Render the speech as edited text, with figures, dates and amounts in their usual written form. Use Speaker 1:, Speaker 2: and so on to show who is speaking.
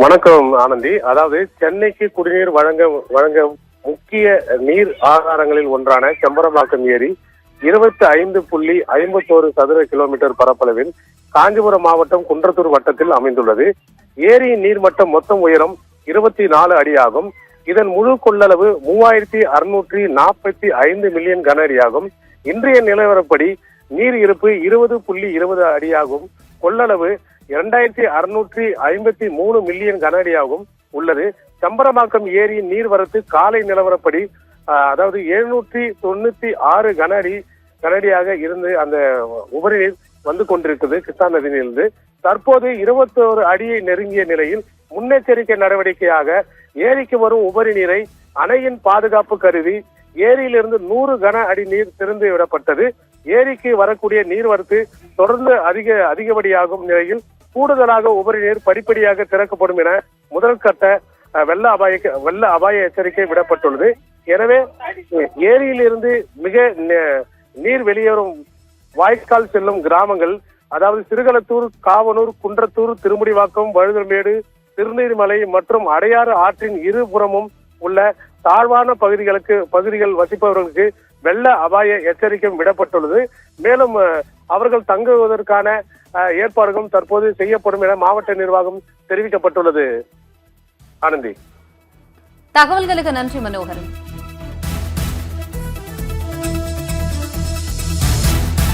Speaker 1: வணக்கம் ஆனந்தி. அதாவது சென்னைக்கு குடிநீர் வழங்க முக்கிய நீர் ஆதாரங்களில் ஒன்றான செம்பரம்பாக்கம் ஏரி 25.51 சதுர கிலோமீட்டர் பரப்பளவில் காஞ்சிபுரம் மாவட்டம் குன்றத்தூர் வட்டத்தில் அமைந்துள்ளது. ஏரியின் நீர்மட்டம் மொத்தம் உயரம் 24 அடி ஆகும். இதன் முழு கொள்ளளவு 3645 மில்லியன் கன அடியாகும். இன்றைய நிலவரப்படி நீர் இருப்பு 20.20 அடியாகும். கொள்ளளவு 2653 மில்லியன் கன அடியாகவும் உள்ளது. செம்பரம்பாக்கம் ஏரியின் நீர்வரத்து காலை நிலவரப்படி அதாவது 796 கனஅடியாக இருந்து அந்த உபரிநீர் வந்து கொண்டிருக்குது கிருஷ்ணா நதியிலிருந்து. தற்போது 21 அடியை நெருங்கிய நிலையில் முன்னெச்சரிக்கை நடவடிக்கையாக ஏரிக்கு வரும் உபரி நீரை அணையின் பாதுகாப்பு கருதி ஏரியிலிருந்து 100 கன அடி நீர் திறந்து விடப்பட்டது. ஏரிக்கு வரக்கூடிய நீர்வரத்து தொடர்ந்து அதிகப்படியாகும் நிலையில் கூடுதலாக உபரி நீர் படிப்படியாக திறக்கப்படும் என முதல் கட்ட வெள்ள அபாய எச்சரிக்கை விடப்பட்டுள்ளது. எனவே ஏரியிலிருந்து மிக நீர் வெளியேறும் வாய்க்கால் செல்லும் கிராமங்கள், அதாவது சிறுகளத்தூர், காவனூர், குன்றத்தூர், திருமுடிவாக்கம், வழுதமேடு, திருநீர்மலை மற்றும் அடையாறு ஆற்றின் இருபுறமும் உள்ள தாழ்வான பகுதிகள் வசிப்பவர்களுக்கு வெள்ள அபாய எச்சரிக்கை விடப்பட்டுள்ளது. மேலும் அவர்கள் தங்குவதற்கான ஏற்பாடுகளும் தற்போது செய்யப்படும் என மாவட்ட நிர்வாகம் தெரிவிக்கப்பட்டுள்ளது. ஆனந்தி,
Speaker 2: தகவல்களுக்கு நன்றி மனோகரன்.